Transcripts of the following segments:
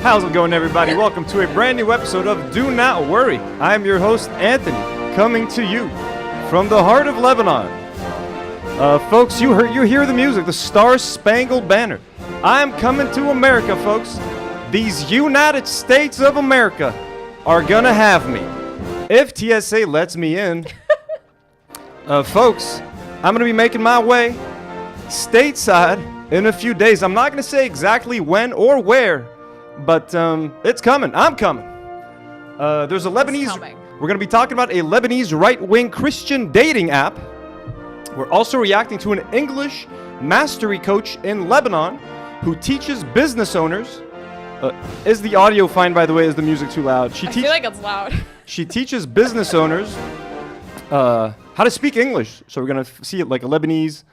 How's it going, everybody? Welcome to a brand new episode of Do Not Worry. I am your host, Anthony, coming to you from the heart of Lebanon. Folks, you hear the music, the Star-Spangled Banner. I'm coming to America, folks. These United States of America are gonna have me. If TSA lets me in, folks, I'm gonna be making my way stateside in a few days. I'm not gonna say exactly when or where, but it's coming. I'm coming. There's a Lebanese. We're going to be talking about a Lebanese right-wing Christian dating app. We're also reacting to an English mastery coach in Lebanon who teaches business owners. Is the audio fine, by the way? Is the music too loud? I feel like it's loud. She teaches business owners how to speak English. So we're going to see it like a Lebanese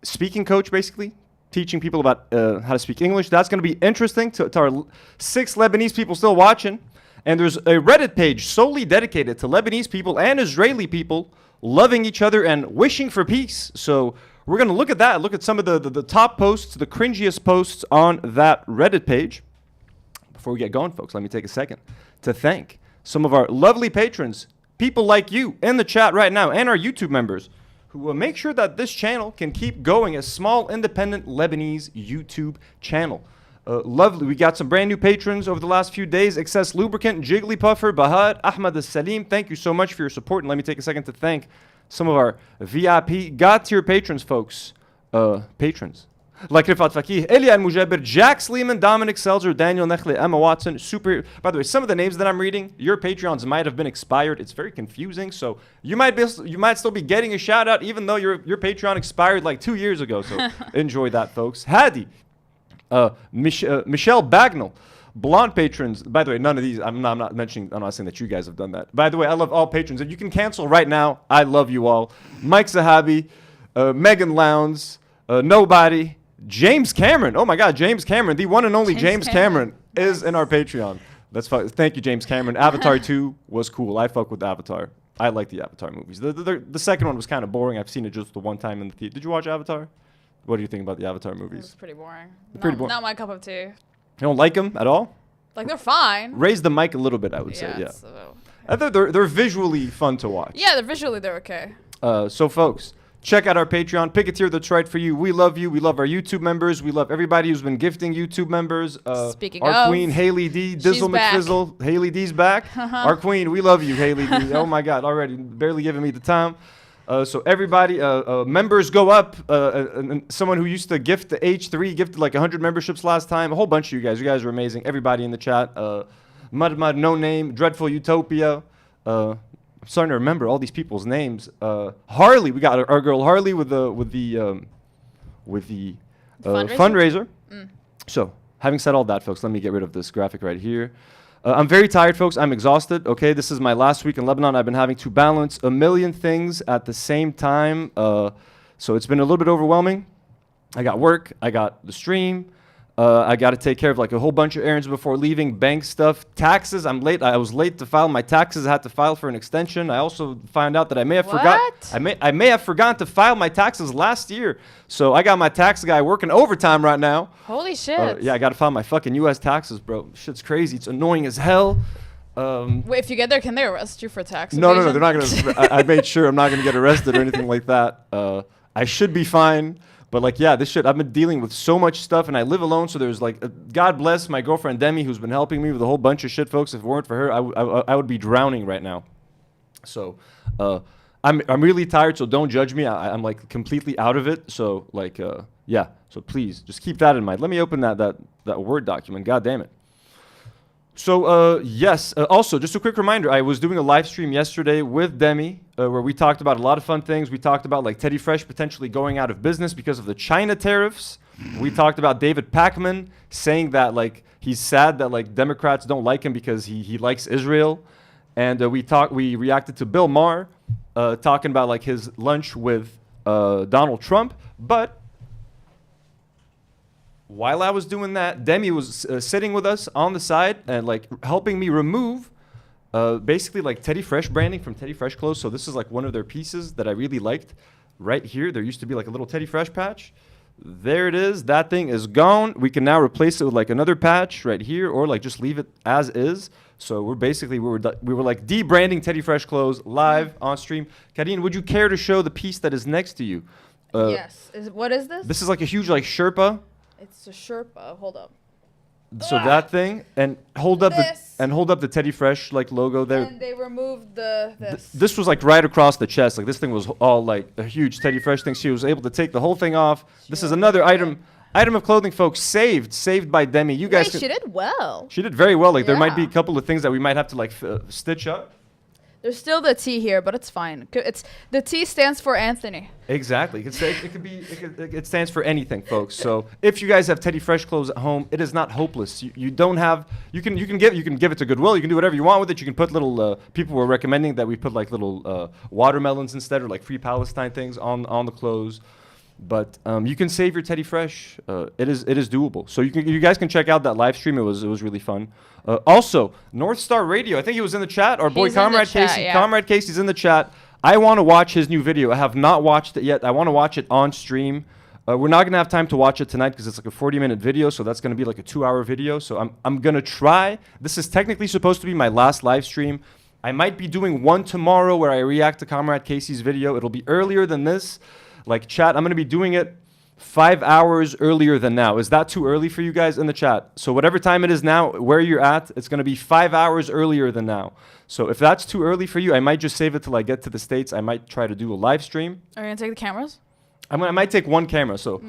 speaking coach, basically. Teaching people about how to speak English. That's going to be interesting to our 6 Lebanese people still watching. And there's a Reddit page solely dedicated to Lebanese people and Israeli people loving each other and wishing for peace. So we're going to look at that, look at some of the top posts, the cringiest posts on that Reddit page. Before we get going, folks, let me take a second to thank some of our lovely patrons, people like you in the chat right now, and our YouTube members, who will make sure that this channel can keep going, a small, independent Lebanese YouTube channel. Lovely. We got some brand new patrons over the last few days. Excess Lubricant, Jigglypuffer, Bahad, Ahmad Salim. Thank you so much for your support. And let me take a second to thank some of our VIP God-tier patrons, folks. Patrons. Like Rifat Fakih, Elia Al-Mujabir, Jack Sleeman, Dominic Selzer, Daniel Nechle, Emma Watson. Super. By the way, some of the names that I'm reading, your Patreons might have been expired. It's very confusing, so you might still be getting a shout out even though your Patreon expired like 2 years ago. So enjoy that, folks. Hadi, Michelle Bagnall, blonde patrons. By the way, none of these. I'm not saying that you guys have done that. By the way, I love all patrons, and you can cancel right now. I love you all. Mike Zahabi, Megan Lowndes, Nobody. James Cameron. Oh my God, James Cameron, the one and only James Cameron is in our Patreon. That's fine. Thank you, James Cameron. Avatar 2 was cool. I fuck with Avatar. I like the Avatar movies. The second one was kind of boring. I've seen it just the one time in the theater. Did you watch Avatar? What do you think about the Avatar movies? It was pretty boring. Not my cup of tea. You don't like them at all? Like, they're fine. Raise the mic a little bit, I would say. Yeah. So, I thought they're visually fun to watch. yeah, they're okay. So, folks, check out our Patreon. Pick a tier that's right for you. We love you. We love our YouTube members. We love everybody who's been gifting YouTube members. Speaking our of, queen, Haley D. Dizzle McFizzle. Haley D's back. Our queen, we love you, Haley D. Oh, my God, already barely giving me the time. So everybody, members go up. And someone who used to gift the H3 gifted like 100 memberships last time. A whole bunch of you guys. You guys are amazing. Everybody in the chat. Mud, No Name, Dreadful Utopia. I'm starting to remember all these people's names. Harley, we got our girl Harley with the fundraiser. So, having said all that, folks, let me get rid of this graphic right here. I'm very tired, folks. I'm exhausted. Okay, this is my last week in Lebanon. I've been having to balance a million things at the same time. So it's been a little bit overwhelming. I got work. I got the stream. I got to take care of like a whole bunch of errands before leaving, bank stuff, taxes. I'm late. I was late to file my taxes. I had to file for an extension. I also found out that I may have forgotten to file my taxes last year. So I got my tax guy working overtime right now. Holy shit. Yeah, I got to file my fucking U.S. taxes, bro. Shit's crazy. It's annoying as hell. Wait, if you get there, can they arrest you for tax No, evasion? they're not going to. I made sure I'm not going to get arrested or anything like that. I should be fine. But like, yeah, this shit, I've been dealing with so much stuff and I live alone. So there's like, God bless my girlfriend Demi, who's been helping me with a whole bunch of shit, folks. If it weren't for her, I would be drowning right now. So I'm really tired. So don't judge me. I'm like completely out of it. So like, yeah. So please just keep that in mind. Let me open that Word document. God damn it. So, yes, also, just a quick reminder, I was doing a live stream yesterday with Demi where we talked about a lot of fun things. We talked about, like, Teddy Fresh potentially going out of business because of the China tariffs. We talked about David Pakman saying that, like, he's sad that, like, Democrats don't like him because he likes Israel. And we reacted to Bill Maher talking about, like, his lunch with Donald Trump. But while I was doing that, Demi was sitting with us on the side and like helping me remove basically like Teddy Fresh branding from Teddy Fresh clothes. So this is like one of their pieces that I really liked right here. There used to be like a little Teddy Fresh patch. There it is. That thing is gone. We can now replace it with like another patch right here, or like just leave it as is. So we're basically we were like debranding Teddy Fresh clothes live on stream. Karine, would you care to show the piece that is next to you? Yes. What is this? This is like a huge like Sherpa. It's a Sherpa. Hold up. So that thing, and hold up This. the Teddy Fresh like logo there. And they removed this. This was like right across the chest. Like this thing was all like a huge Teddy Fresh thing. She was able to take the whole thing off. This is another item of clothing, folks. Saved by Demi. You guys. Wait, she did well. She did very well. Like there might be a Yeah. couple of things that we might have to like stitch up. There's still the T here, but it's fine. It's the T stands for Anthony. Exactly. It stands for anything, folks. So if you guys have Teddy Fresh clothes at home, it is not hopeless. You don't have. You can give it to Goodwill. You can do whatever you want with it. You can put little. People were recommending that we put like little watermelons instead, or like Free Palestine things on the clothes. But you can save your Teddy Fresh. It is doable. So you guys can check out that live stream. It was really fun. Also, North Star Radio. I think he was in the chat. Our boy He's in the Comrade chat, Casey. yeah. Comrade Casey's in the chat. I want to watch his new video. I have not watched it yet. I want to watch it on stream. We're not gonna have time to watch it tonight because it's like a 40-minute video. So that's gonna be like a 2-hour video. So I'm gonna try. This is technically supposed to be my last live stream. I might be doing one tomorrow where I react to Comrade Casey's video. It'll be earlier than this. Like chat, I'm gonna be doing it 5 hours earlier than now. Is that too early for you guys in the chat? So whatever time it is now, where you're at, it's gonna be 5 hours earlier than now. So if that's too early for you, I might just save it till I get to the States. I might try to do a live stream. Are you gonna take the cameras? I might take one camera. So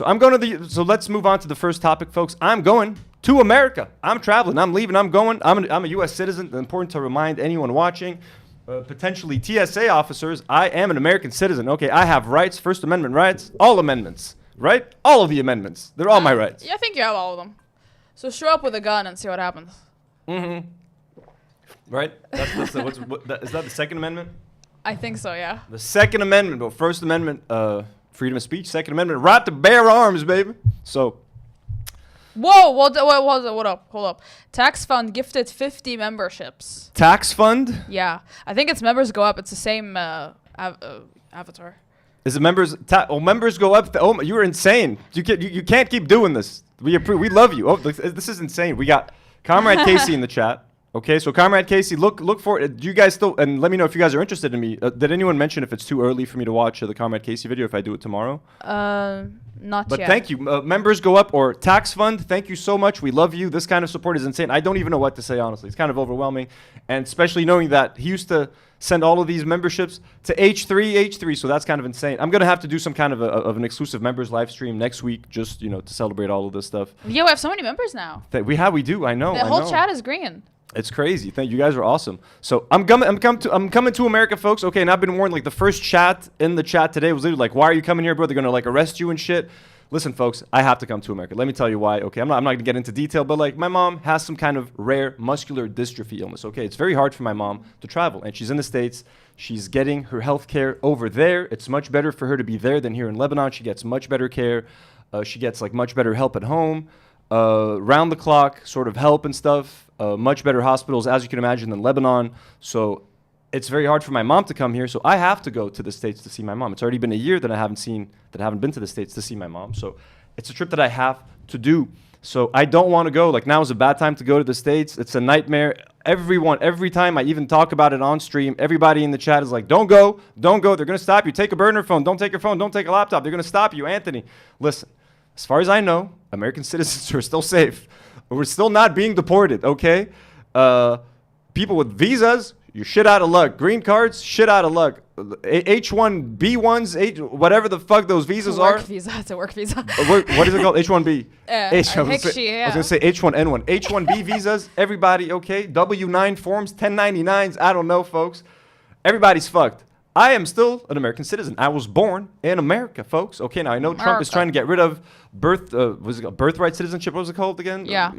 I'm going to so let's move on to the first topic, folks. I'm going to America. I'm traveling. I'm leaving. I'm going. I'm a U.S. citizen. Important to remind anyone watching. Potentially TSA officers, I am an American citizen. Okay, I have rights, First Amendment rights, all amendments, right? All of the amendments. They're all my rights. Yeah, I think you have all of them. So show up with a gun and see what happens. Mm-hmm. Right? Is that the Second Amendment? I think so, yeah. The Second Amendment, but First Amendment, freedom of speech. Second Amendment, right to bear arms, baby. So. Whoa, what up? Hold up. Tax Fund gifted 50 memberships. Tax Fund? Yeah. I think its members go up. It's the same avatar. Is it members? Members go up. You're insane. You can't keep doing this. We love you. Oh, this is insane. We got Comrade Casey in the chat. Okay, so Comrade Casey, look for it. Do you guys still, and let me know if you guys are interested in me. Did anyone mention if it's too early for me to watch the Comrade Casey video if I do it tomorrow? Not But yet. thank you. Members go up, or Tax Fund, thank you so much. We love you. This kind of support is insane. I don't even know what to say, honestly. It's kind of overwhelming. And especially knowing that he used to send all of these memberships to H3, so that's kind of insane. I'm going to have to do some kind of an exclusive members live stream next week just, to celebrate all of this stuff. Yeah, we have so many members now. We do. I know. The whole chat is green. It's crazy. Thank you. Guys are awesome. So I'm coming to America, folks. Okay, and I've been warned. Like the first chat in the chat today was literally like, "Why are you coming here, bro? They're gonna like arrest you and shit." Listen, folks, I have to come to America. Let me tell you why. Okay, I'm not gonna get into detail, but like my mom has some kind of rare muscular dystrophy illness. Okay, it's very hard for my mom to travel, and she's in the States. She's getting her health care over there. It's much better for her to be there than here in Lebanon. She gets much better care. She gets like much better help at home. Round the clock sort of help and stuff, much better hospitals, as you can imagine, than Lebanon. So it's very hard for my mom to come here. So I have to go to the States to see my mom. It's already been a year that I haven't been to the States to see my mom. So it's a trip that I have to do. So I don't want to go. Like now is a bad time to go to the States. It's a nightmare. Every time I even talk about it on stream, everybody in the chat is like, don't go. They're going to stop you. Take a burner phone. Don't take your phone. Don't take a laptop. They're going to stop you. Anthony, listen. As far as I know, American citizens are still safe. We're still not being deported, okay? People with visas, you're shit out of luck. Green cards, shit out of luck. H1B1s, whatever the fuck those visas are. Work visa. It's a work visa. What is it called? H1B. I was going to say H1N1. H1B visas, everybody, okay? W9 forms, 1099s, I don't know, folks. Everybody's fucked. I am still an American citizen. I was born in America, folks. Okay, now I know Trump is trying to get rid of birthright citizenship. What was it called again? Yeah.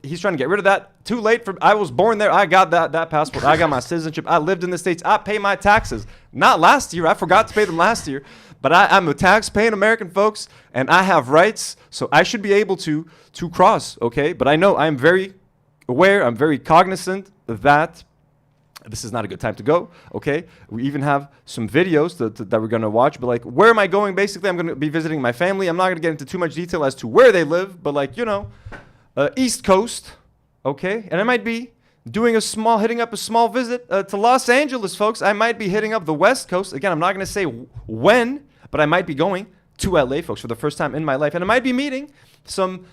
He's trying to get rid of that. Too late I was born there. I got that passport. I got my citizenship. I lived in the States. I pay my taxes. Not last year. I forgot to pay them last year. But I'm a tax-paying American, folks, and I have rights, so I should be able to cross, okay? But I know I'm very aware. I'm very cognizant that this is not a good time to go, okay? We even have some videos that we're gonna watch, but like, where am I going? Basically, I'm gonna be visiting my family. I'm not gonna get into too much detail as to where they live, but like, you know, East Coast, okay? And I might be hitting up a small visit to Los Angeles, folks. I might be hitting up the West Coast. Again, I'm not gonna say when, but I might be going to LA, folks, for the first time in my life. And I might be meeting some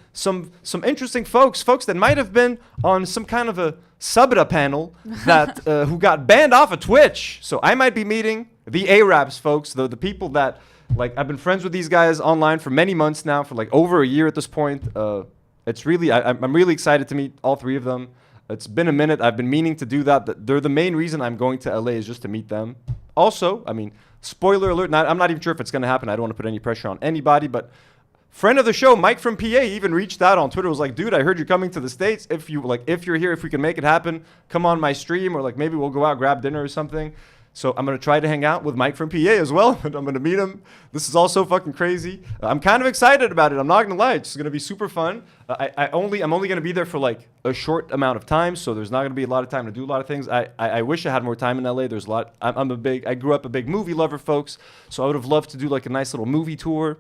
interesting folks that might have been on some kind of a Sabra panel that who got banned off of Twitch. So I might be meeting the Arabs, folks, the people that, like, I've been friends with these guys online for many months now, for like over a year at this point. It's really, I'm really excited to meet all three of them. It's been a minute. I've been meaning to do that. They're the main reason I'm going to LA, is just to meet them. Also, I mean, spoiler alert, I'm not even sure if it's going to happen. I don't want to put any pressure on anybody, but friend of the show, Mike from PA, even reached out on Twitter. Was like, dude, I heard you're coming to the States. If you're here, if we can make it happen, come on my stream, or like maybe we'll go out, grab dinner or something. So I'm going to try to hang out with Mike from PA as well. I'm going to meet him. This is all so fucking crazy. I'm kind of excited about it. I'm not going to lie. It's going to be super fun. I'm only going to be there for like a short amount of time, so there's not going to be a lot of time to do a lot of things. I wish I had more time in LA. There's a lot. I grew up a big movie lover, folks, so I would have loved to do like a nice little movie tour.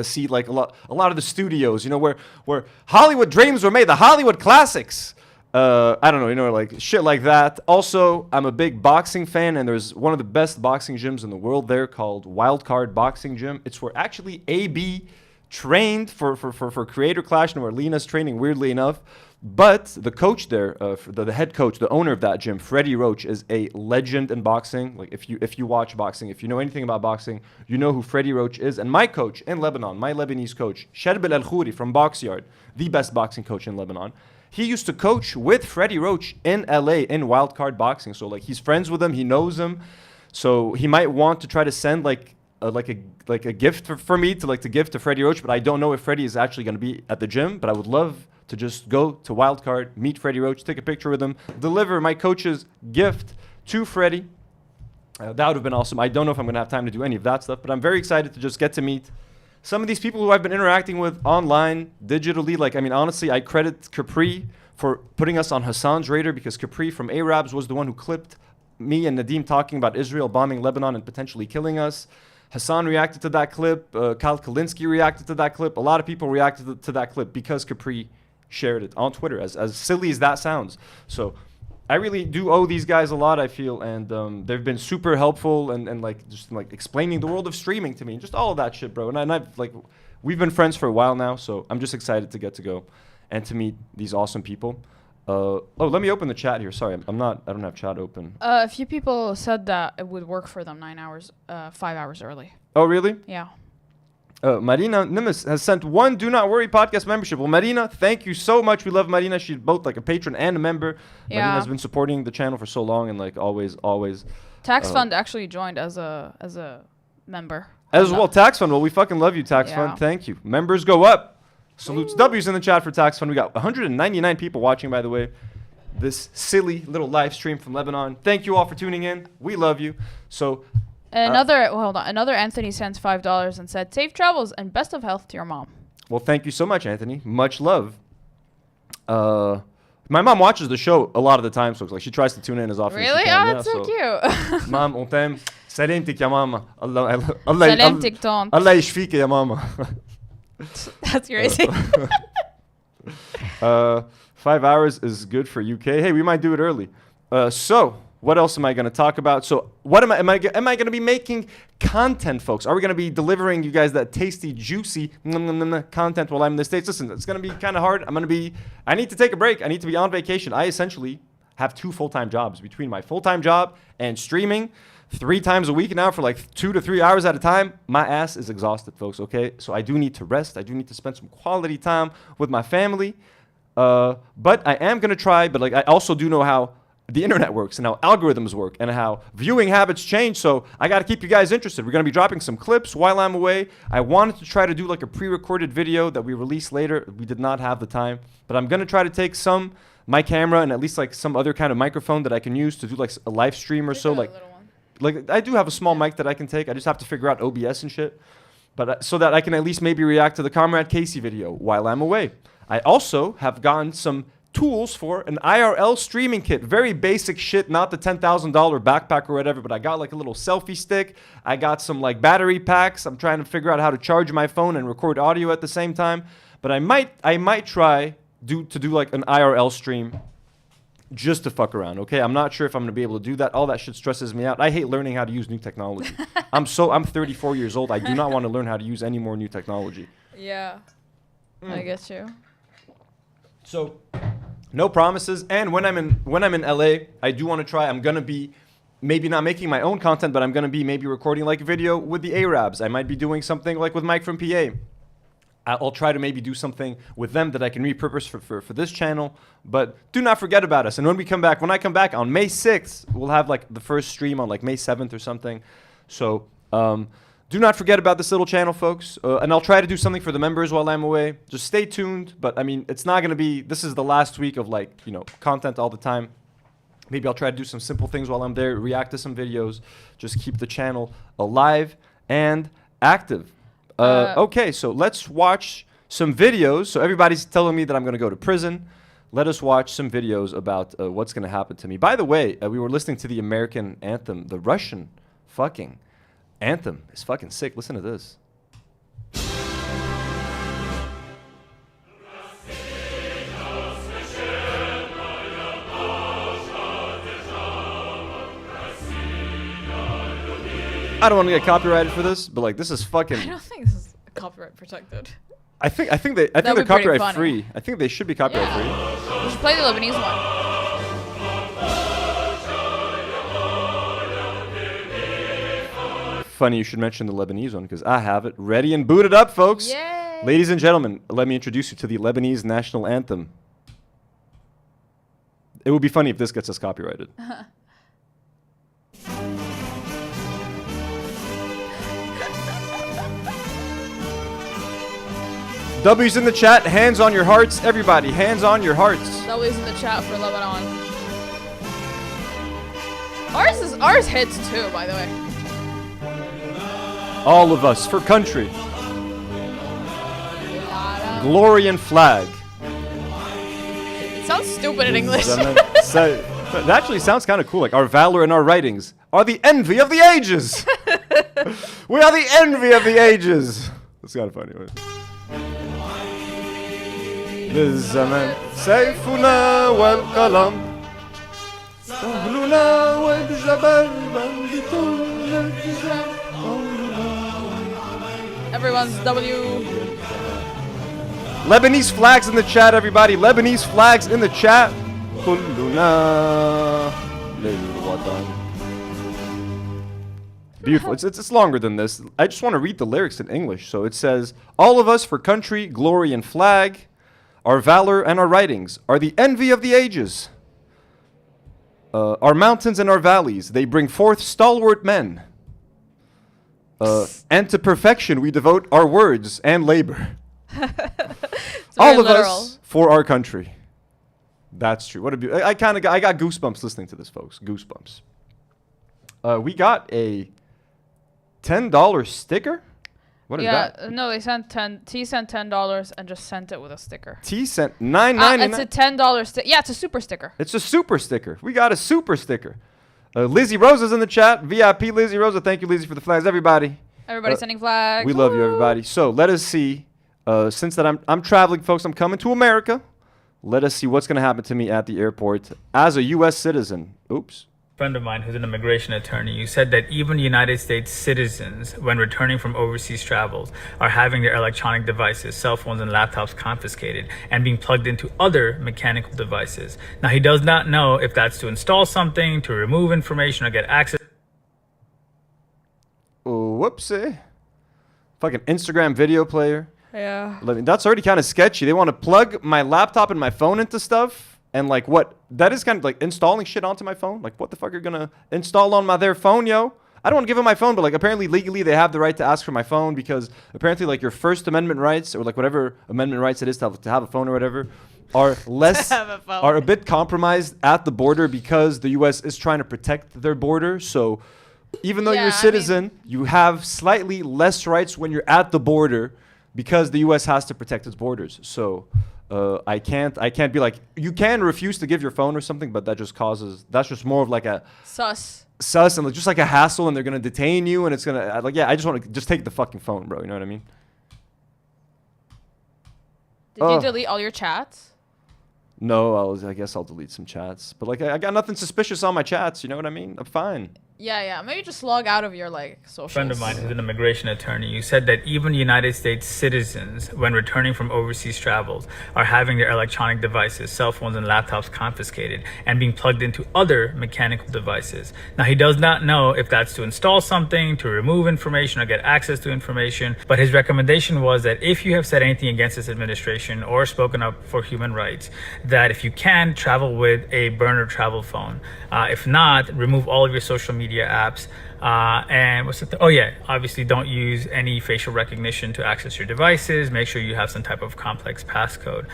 See like a lot of the studios, you know, where Hollywood dreams were made, the Hollywood classics. I don't know, you know, like shit like that. Also, I'm a big boxing fan, and there's one of the best boxing gyms in the world there called Wildcard Boxing Gym. It's where actually AB trained for Creator Clash, and where Lena's training, weirdly enough. But the coach there, the head coach, the owner of that gym, Freddie Roach, is a legend in boxing. Like if you watch boxing, if you know anything about boxing, you know who Freddie Roach is. And my coach in Lebanon, my Lebanese coach, Sherbil Al-Khouri from Box Yard, the best boxing coach in Lebanon. He used to coach with Freddie Roach in LA in Wildcard Boxing. So like he's friends with him, he knows him. So he might want to try to send like a gift for me to give to Freddie Roach, but I don't know if Freddie is actually going to be at the gym. But I would love to just go to Wildcard, meet Freddie Roach, take a picture with him, deliver my coach's gift to Freddie. That would have been awesome. I don't know if I'm going to have time to do any of that stuff, but I'm very excited to just get to meet some of these people who I've been interacting with online, digitally. Like, I mean, honestly, I credit Capri for putting us on Hassan's radar, because Capri from Arabs was the one who clipped me and Nadim talking about Israel bombing Lebanon and potentially killing us. Hassan reacted to that clip. Kyle Kalinsky reacted to that clip. A lot of people reacted to that clip because Capri shared it on Twitter, as silly as that sounds. So I really do owe these guys a lot, I feel, and they've been super helpful and like just like explaining the world of streaming to me and just all of that shit, bro. And I've like, we've been friends for a while now, so I'm just excited to get to go and to meet these awesome people. Let me open the chat here. Sorry, I don't have chat open. A few people said that it would work for them 5 hours early. Oh, really? Yeah. Marina Nimis has sent one Do Not Worry podcast membership. Well, Marina, thank you so much. We love Marina. She's both like a patron and a member. Yeah. Marina has been supporting the channel for so long, and like always. Tax Fund actually joined as a member. As well, Tax Fund. Well, we fucking love you, Tax Fund. Thank you. Members go up. Salutes. W's in the chat for Tax Fund. We got 199 people watching, by the way. This silly little live stream from Lebanon. Thank you all for tuning in. We love you. So. Another Anthony sent $5 and said, "Safe travels and best of health to your mom." Well, thank you so much, Anthony. Much love. My mom watches the show a lot of the time, so it's like she tries to tune in as often as she can. Really? Oh, that's so cute. Mom, on t'aime. Salamtik ya mama. Salamtik tante. Allah yashfik ya mama. That's crazy. 5 hours is good for UK. Hey, we might do it early. So what else am I going to talk about? So what am I going to be making content, folks? Are we going to be delivering you guys that tasty, juicy content while I'm in the States? Listen, it's going to be kind of hard. I need to take a break. I need to be on vacation. I essentially have 2 full-time jobs. Between my full-time job and streaming 3 times a week now for like 2 to 3 hours at a time, my ass is exhausted, folks, okay? So I do need to rest. I do need to spend some quality time with my family. But I am going to try, but like I also do know how the internet works and how algorithms work and how viewing habits change. So I got to keep you guys interested. We're going to be dropping some clips while I'm away. I wanted to try to do like a pre-recorded video that we release later. We did not have the time, but I'm going to try to take my camera and at least like some other kind of microphone that I can use to do like a live stream or so. Like I do have a small mic that I can take. I just have to figure out OBS and shit. But so that I can at least maybe react to the Comrade Casey video while I'm away. I also have gotten some tools for an IRL streaming kit. Very basic shit, not the $10,000 backpack or whatever, but I got like a little selfie stick. I got some like battery packs. I'm trying to figure out how to charge my phone and record audio at the same time. But I might try to do like an IRL stream just to fuck around, okay? I'm not sure if I'm gonna be able to do that. All that shit stresses me out. I hate learning how to use new technology. I'm 34 years old. I do not want to learn how to use any more new technology. Yeah, I get you. So, no promises. And when I'm in LA, I do want to try. I'm gonna be maybe not making my own content, but I'm gonna be maybe recording like a video with the Arabs. I might be doing something like with Mike from PA. I'll try to maybe do something with them that I can repurpose for this channel. But do not forget about us. And when I come back on May 6th, we'll have like the first stream on like May 7th or something. So do not forget about this little channel, folks. And I'll try to do something for the members while I'm away. Just stay tuned. But I mean, it's not going to be, this is the last week of like, content all the time. Maybe I'll try to do some simple things while I'm there, react to some videos, just keep the channel alive and active. Okay, so let's watch some videos. So everybody's telling me that I'm going to go to prison. Let us watch some videos about what's going to happen to me. By the way, we were listening to the American anthem. The Russian fucking anthem is fucking sick. Listen to this. I don't want to get copyrighted for this, but like this is fucking. I don't think this is copyright protected. I think they're copyright free. I think they should be copyright free. We should play the Lebanese one. Funny you should mention the Lebanese one because I have it ready and booted up, folks. Yay. Ladies and gentlemen, let me introduce you to the Lebanese national anthem. It would be funny if this gets us copyrighted. W's in the chat, hands on your hearts. Everybody, hands on your hearts. W's in the chat for Lebanon. Ours hits too, by the way. All of us for country. Glory and flag. It sounds stupid in English. It actually sounds kind of cool. Like our valor and our writings are the envy of the ages. We are the envy of the ages. That's kind of funny. بالزمن سيفنا والقلم سهلنا والجبل Everyone's W. Lebanese flags in the chat, everybody. Lebanese flags in the chat. كلنا للوطن. Beautiful. It's longer than this. I just want to read the lyrics in English. So it says, all of us for country, glory, and flag. Our valor and our writings are the envy of the ages. Our mountains and our valleys, they bring forth stalwart men. And to perfection we devote our words and labor. All of us for our country. That's true. What a I got goosebumps listening to this, folks. Goosebumps. We got a $10 sticker. What is that? No, they sent T sent $10 and just sent it with a sticker. T sent $9.99. It's a $10 sticker. Yeah, it's a super sticker. It's a super sticker. We got a super sticker. Lizzie Rosa's in the chat. VIP Lizzie Rosa. Thank you, Lizzie, for the flags. Everybody sending flags. We love you, everybody. So let us see. Since that I'm traveling, folks, I'm coming to America. Let us see what's going to happen to me at the airport as a U.S. citizen. Oops. Friend of mine who's an immigration attorney, you said that even United States citizens, when returning from overseas travels, are having their electronic devices, cell phones and laptops confiscated and being plugged into other mechanical devices. Now, he does not know if that's to install something, to remove information, or get access. Whoopsie. Fucking Instagram video player. Yeah. That's already kind of sketchy. They want to plug my laptop and my phone into stuff. And like what? That is kind of like installing shit onto my phone. Like what the fuck are you gonna install on their phone, yo? I don't want to give them my phone, but like apparently legally they have the right to ask for my phone because apparently like your First Amendment rights or like whatever amendment rights it is to have a phone or whatever are less are a bit compromised at the border because the U.S. is trying to protect their border. So even though you're a citizen, you have slightly less rights when you're at the border because the U.S. has to protect its borders. So I can't be like, you can refuse to give your phone or something, but that's just more of like a sus and like, just like a hassle, and they're gonna detain you, and it's gonna like, yeah, I just want to just take the fucking phone, bro. You know what I mean? Did you delete all your chats? No, I guess I'll delete some chats, but like I got nothing suspicious on my chats. You know what I mean? I'm fine. Yeah. Maybe just log out of your like socials. A friend of mine who's an immigration attorney, you said that even United States citizens, when returning from overseas travels, are having their electronic devices, cell phones and laptops confiscated and being plugged into other mechanical devices. Now, he does not know if that's to install something, to remove information or get access to information, but his recommendation was that if you have said anything against this administration or spoken up for human rights, that if you can, travel with a burner travel phone. If not, remove all of your social media apps, and what's the obviously don't use any facial recognition to access your devices. Make sure you have some type of complex passcode.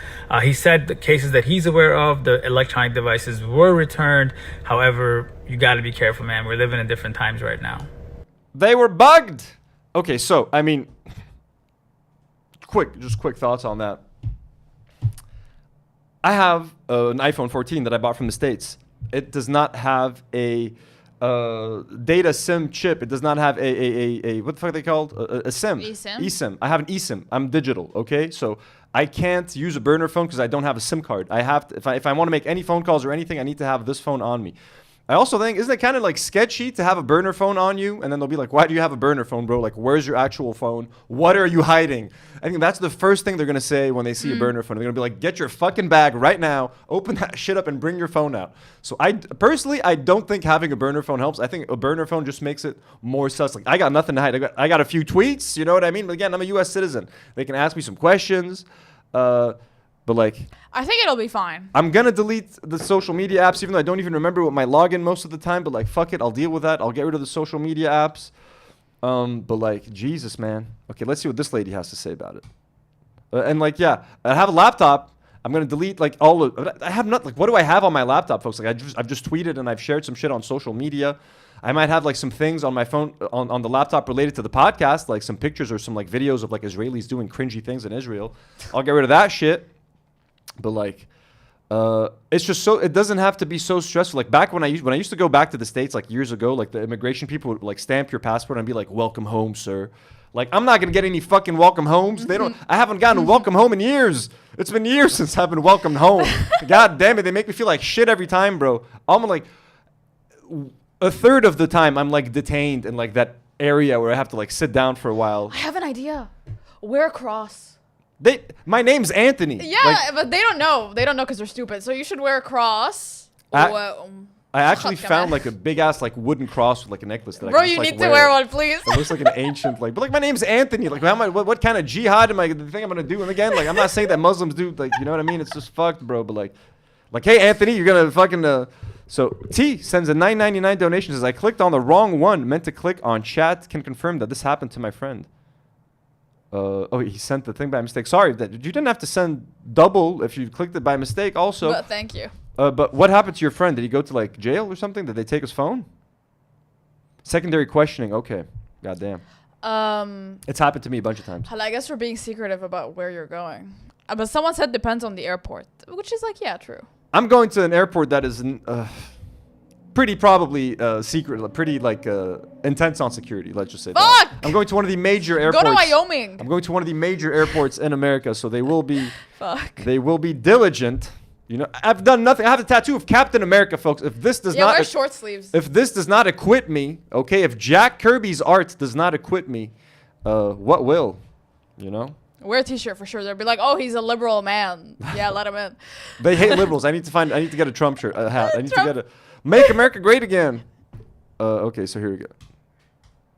He said the cases that he's aware of, the electronic devices were returned. However, you got to be careful, man. We're living in different times right now. They were bugged. Okay, so I mean, quick thoughts on that. I have an iPhone 14 that I bought from the States. It does not have a data SIM chip. It does not have a what the fuck are they called? A SIM. eSIM? eSIM. I have an eSIM. I'm digital, okay? So I can't use a burner phone because I don't have a SIM card. I have to, if I want to make any phone calls or anything, I need to have this phone on me. I also think, isn't it kind of like sketchy to have a burner phone on you? And then they'll be like, why do you have a burner phone, bro? Like, where's your actual phone? What are you hiding? I think that's the first thing they're going to say when they see a burner phone. They're going to be like, get your fucking bag right now, open that shit up and bring your phone out. So I don't think having a burner phone helps. I think a burner phone just makes it more sus. Like, I got nothing to hide. I got a few tweets, you know what I mean? But again, I'm a U.S. citizen. They can ask me some questions. But like, I think it'll be fine. I'm gonna delete the social media apps, even though I don't even remember what my login most of the time. But like, fuck it, I'll deal with that. I'll get rid of the social media apps. But like, Jesus, man. Okay, let's see what this lady has to say about it. And like, yeah, I have a laptop. I'm gonna delete like all of. I have not like, what do I have on my laptop, folks? Like, I've just tweeted and I've shared some shit on social media. I might have like some things on my phone on the laptop related to the podcast, like some pictures or some like videos of like Israelis doing cringy things in Israel. I'll get rid of that shit. But like, it's just so, it doesn't have to be so stressful. Like back when I used to go back to the States like years ago, like the immigration people would like stamp your passport and be like, welcome home, sir. Like, I'm not gonna get any fucking welcome homes. I haven't gotten a welcome home in years. It's been years since I've been welcomed home. God damn it, they make me feel like shit every time, bro. I'm like, a third of the time I'm like detained in like that area where I have to like sit down for a while. I have an idea. Wear a cross. My name's Anthony. Yeah, like, but they don't know. They don't know because they're stupid. So you should wear a cross. I actually found like a big ass like wooden cross with like a necklace that Bro, I can just, you like, need to wear one, please. It looks like an ancient like, but like my name's Anthony. Like, how am I? What kind of jihad am I? The thing I'm gonna do? And again, like, I'm not saying that Muslims do, like, you know what I mean? It's just fucked, bro. But like, hey, Anthony, you're gonna fucking. So T sends a $9.99 donation. Says, I clicked on the wrong one. Meant to click on chat. Can confirm that this happened to my friend. He sent the thing by mistake. Sorry, that you didn't have to send double if you clicked it by mistake. Also, But thank you. But what happened to your friend? Did he go to like jail or something? Did they take his phone? Secondary questioning. Okay, goddamn. It's happened to me a bunch of times. I guess we're being secretive about where you're going. But someone said depends on the airport, which is like, yeah, true. I'm going to an airport that is pretty probably secret, pretty like intense on security. Let's just say Fuck! that. I'm going to one of the major airports. Go to Wyoming. I'm going to one of the major airports in America, so they will be. Fuck. They will be diligent. You know, I've done nothing. I have a tattoo of Captain America, folks. If this does not, wear short sleeves. If this does not acquit me, okay. If Jack Kirby's art does not acquit me, what will? You know. Wear a t-shirt for sure. They'll be like, "Oh, he's a liberal man." Yeah, let him in. They hate liberals. I need to get a Trump shirt, a hat. I need to get a Make America Great Again. Okay, so here we go.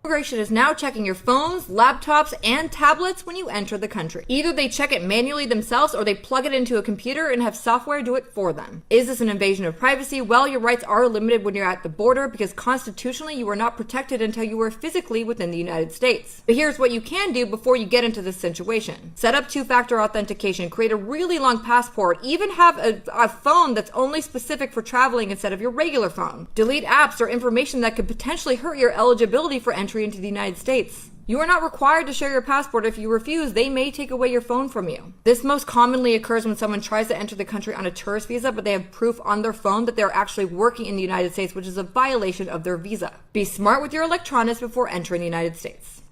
Immigration is now checking your phones, laptops, and tablets when you enter the country. Either they check it manually themselves or they plug it into a computer and have software do it for them. Is this an invasion of privacy? Well, your rights are limited when you're at the border because constitutionally you are not protected until you are physically within the United States. But here's what you can do before you get into this situation. Set up two-factor authentication, create a really long passport, even have a phone that's only specific for traveling instead of your regular phone. Delete apps or information that could potentially hurt your eligibility for entry into the United States. You are not required to share your passport. If you refuse, they may take away your phone from you. This most commonly occurs when someone tries to enter the country on a tourist visa, but they have proof on their phone that they're actually working in the United States, which is a violation of their visa. Be smart with your electronics before entering the United States.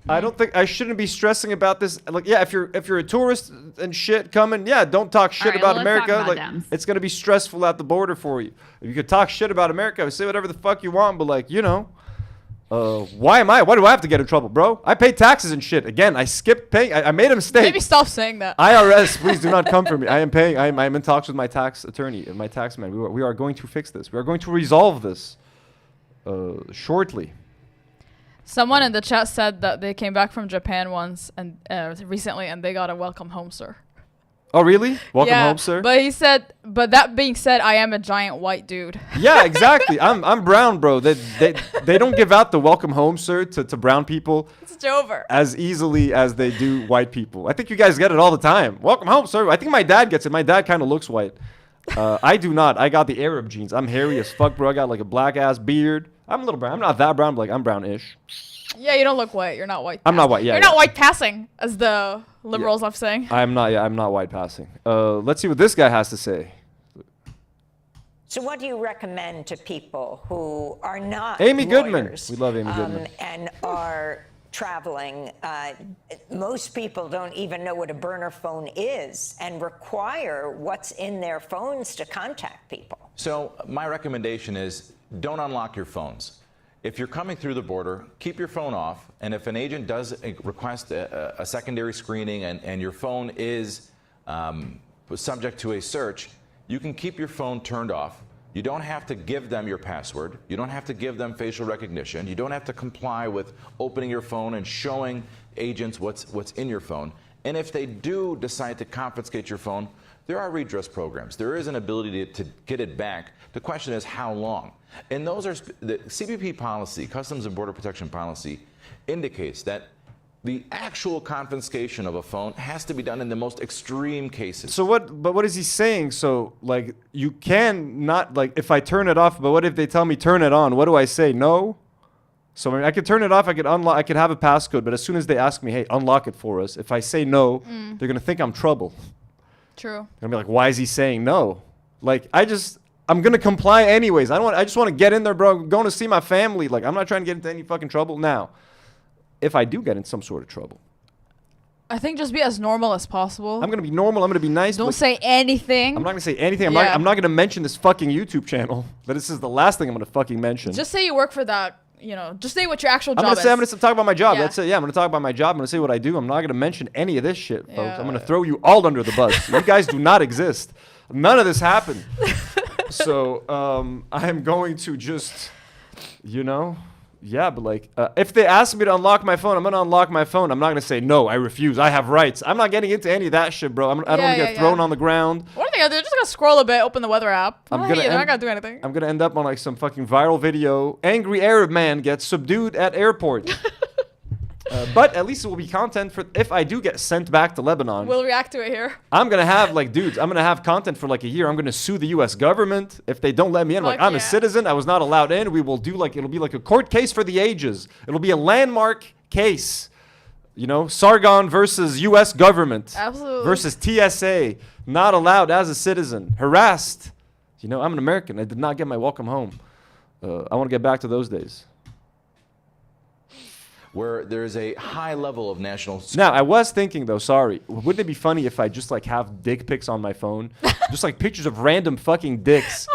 I don't think I shouldn't be stressing about this. Like, yeah, if you're a tourist and shit coming, yeah, don't talk shit about America. Like, it's gonna be stressful at the border for you. If you could talk shit about America, say whatever the fuck you want, but like, you know, why do I have to get in trouble, bro? I pay taxes and shit. Again, I skipped paying. I made a mistake. Maybe stop saying that. IRS, please do not come for me. I am paying. I'm in talks with my tax attorney and my tax man. We are going to fix this. We are going to resolve this shortly. Someone in the chat said that they came back from Japan once and recently, and they got a welcome home, sir. Oh, really? Welcome home, sir. But he said, but that being said, I am a giant white dude. Yeah, exactly. I'm brown, bro. They don't give out the welcome home, sir, to brown people. It's over. As easily as they do white people. I think you guys get it all the time. Welcome home, sir. I think my dad gets it. My dad kind of looks white. I do not. I got the Arab genes. I'm hairy as fuck, bro. I got like a black ass beard. I'm a little brown. I'm not that brown, but like I'm brownish. Yeah, you don't look white. You're not white. I'm not white. Yeah, you're not white passing, as the liberals love saying. I'm not. Yeah, I'm not white passing. Let's see what this guy has to say. So, what do you recommend to people who are not Amy Goodman? lawyers, We love Amy Goodman. And are traveling? Most people don't even know what a burner phone is, and require what's in their phones to contact people. So, my recommendation is don't unlock your phones. If you're coming through the border, keep your phone off. And if an agent does request a secondary screening and your phone is subject to a search, you can keep your phone turned off. You don't have to give them your password. You don't have to give them facial recognition. You don't have to comply with opening your phone and showing agents what's in your phone. And if they do decide to confiscate your phone, there are redress programs. There is an ability to get it back. The question is how long? And those are the CBP policy, Customs and Border Protection policy, indicates that the actual confiscation of a phone has to be done in the most extreme cases. So what is he saying? So like you can not, like, if I turn it off, but what if they tell me turn it on? What do I say? No? So I mean, I could turn it off, I could unlock, I could have a passcode, but as soon as they ask me, hey, unlock it for us, if I say no, they're gonna think I'm trouble. True. They're gonna be like, why is he saying no? Like, I'm gonna comply anyways. I just want to get in there, bro. I'm going to see my family. Like, I'm not trying to get into any fucking trouble now. If I do get in some sort of trouble, I think just be as normal as possible. I'm gonna be normal. I'm gonna be nice. Don't say anything. I'm not gonna say anything. Yeah. I'm not gonna mention this fucking YouTube channel. But this is the last thing I'm gonna fucking mention. Just say you work for that. You know, just say what your actual job is. I'm gonna talk about my job. Yeah. That's it. Yeah, I'm gonna talk about my job. I'm gonna say what I do. I'm not gonna mention any of this shit, folks. Yeah. I'm gonna throw you all under the bus. You guys do not exist. None of this happened. So I am going to just, you know, yeah, but like, if they ask me to unlock my phone, I'm gonna unlock my phone. I'm not gonna say no. I refuse. I have rights. I'm not getting into any of that shit, bro. I don't want to get thrown on the ground. What are they gonna do? They're just gonna scroll a bit, open the weather app. They're not gonna do anything. I'm gonna end up on like some fucking viral video. Angry Arab man gets subdued at airport. But at least it will be content for if I do get sent back to Lebanon. We'll react to it here. I'm gonna have like, dudes, I'm gonna have content for like a year. I'm gonna sue the U.S. government if they don't let me in. Like, I'm a citizen. I was not allowed in. We will do like, it'll be like a court case for the ages. It'll be a landmark case. You know, Sargon versus U.S. government. Absolutely. Versus TSA. Not allowed as a citizen. Harassed. You know, I'm an American. I did not get my welcome home. I want to get back to those days. Where there's a high level of national... Now, I was thinking, though, sorry, wouldn't it be funny if I just, like, have dick pics on my phone? Just, like, pictures of random fucking dicks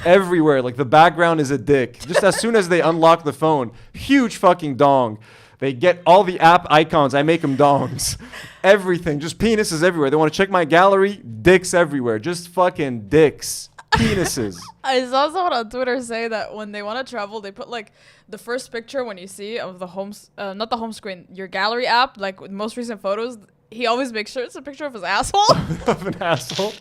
everywhere. Like, the background is a dick. Just as soon as they unlock the phone, huge fucking dong. They get all the app icons. I make them dongs. Everything. Just penises everywhere. They want to check my gallery. Dicks everywhere. Just fucking dicks. Penises. I saw someone on Twitter say that when they want to travel, they put like the first picture when you see of the home, not the home screen, your gallery app, like with most recent photos, he always makes sure it's a picture of his asshole. Of an asshole.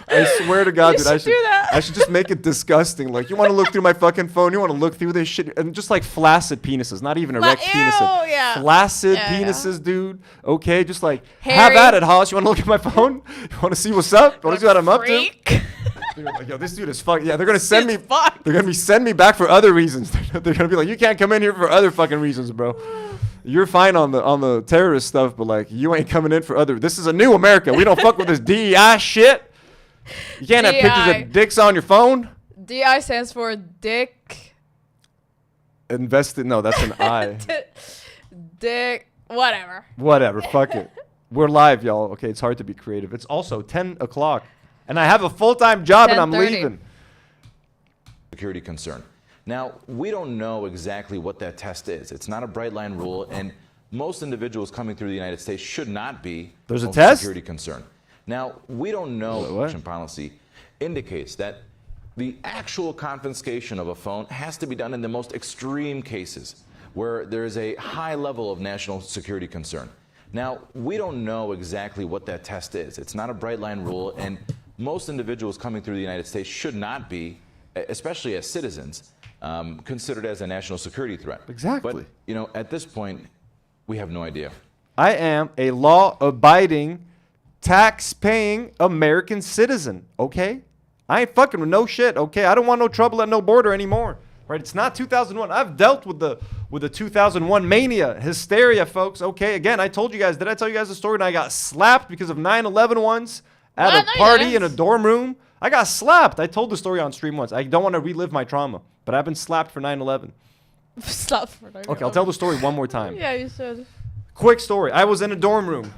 I swear to God, You dude, should do that. I should just make it disgusting. Like, you want to look through my fucking phone? You want to look through this shit? And just like flaccid penises, not even erect Ew, penises. yeah. Flaccid Yeah, yeah. penises, dude. Okay, just like, have Hairy. at it, Hollis. You want to look at my phone? You want to see what's up? You want to see what I'm up to? Freak. Dude, like, yo, this dude is fucked. Yeah, they're gonna send me. dude's fucked. They're gonna be sending me back for other reasons. They're gonna be like, you can't come in here for other fucking reasons, bro. You're fine on the terrorist stuff, but like, you ain't coming in for other. This is a new America. We don't fuck with this DEI shit. You can't have pictures DEI. of dicks on your phone. DI stands for dick. Invested. No, that's an I. Dick. Whatever. Whatever. Fuck it. We're live, y'all. Okay, it's hard to be creative. It's also 10 o'clock, and I have a full-time job, and I'm 10:30. leaving. Security concern. Now, we don't know exactly what that test is. It's not a bright line rule, and most individuals coming through the United States should not be There's a of test? security concern. Now, we don't know if What? immigration policy indicates that the actual confiscation of a phone has to be done in the most extreme cases where there is a high level of national security concern. Now, we don't know exactly what that test is. It's not a bright line rule, and most individuals coming through the United States should not be, especially as citizens, considered as a national security threat. Exactly. But, you know, at this point, we have no idea. I am a law-abiding, tax-paying American citizen, okay? I ain't fucking with no shit, okay? I don't want no trouble at no border anymore, right? It's not 2001. I've dealt with the 2001 mania, hysteria, folks, okay? Again, I told you guys, did I tell you guys the story when I got slapped because of 9/11 once at Well, a no, you party didn't. in a dorm room? I got slapped. I told the story on stream once. I don't want to relive my trauma, but I've been slapped for 9/11. Stop. For Okay, I'll tell the story one more time. Yeah, you should. Quick story. I was in a dorm room.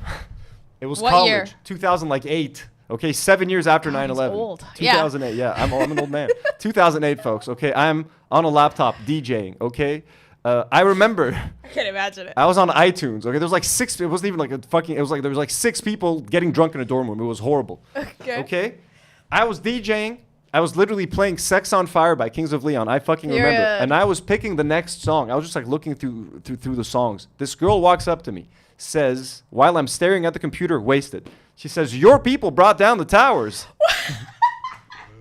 It was What college. year? 2008. Okay, 7 years after God, he's 9/11. old. Yeah. 2008. Yeah, I'm an old man. 2008, folks. Okay, I'm on a laptop DJing. Okay, I remember I can't imagine it. I was on iTunes. Okay, there's like six. It wasn't even like a fucking. It was like there was like 6 people getting drunk in a dorm room. It was horrible. Okay. Okay, I was DJing. I was literally playing "Sex on Fire" by Kings of Leon. I fucking remember. Period. And I was picking the next song. I was just like looking through the songs. This girl walks up to me, says, while I'm staring at the computer, wasted. She says, "Your people brought down the towers."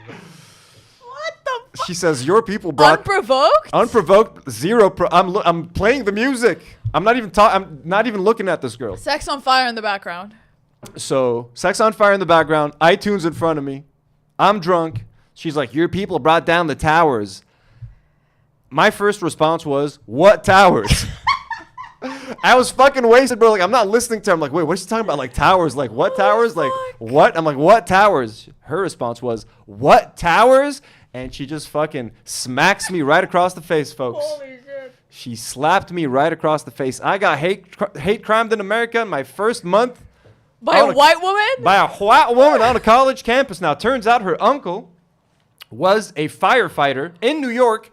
What the fuck? She says, "Your people brought Unprovoked? unprovoked zero." I'm playing the music. I'm not even looking at this girl. Sex on fire in the background. So, "Sex on Fire" in the background, iTunes in front of me. I'm drunk. She's like, "Your people brought down the towers." My first response was, "What towers?" I was fucking wasted, bro. Like, I'm not listening to her. I'm like, wait, what's she talking about? Like, towers? Like, what towers? Like, what? I'm like, what towers? Her response was, "What towers?" And she just fucking smacks me right across the face, folks. Holy shit. She slapped me right across the face. I got hate crimed in America in my first month. By On a white woman? By a white woman on a college campus. Now, turns out her uncle was a firefighter in New York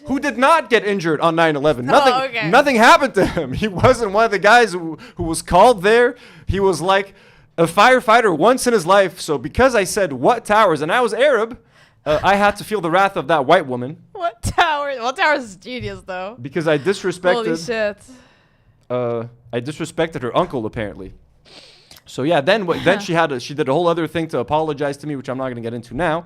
who did not get injured on 9/11. okay. Nothing happened to him. He wasn't one of the guys who was called there. He was like a firefighter once in his life. So because I said, "What towers?" and I was Arab, I had to feel the wrath of that white woman What tower? What tower is genius, though? because I Holy disrespected shit. her uncle, apparently. So yeah, then she did a whole other thing to apologize to me, which I'm not going to get into now.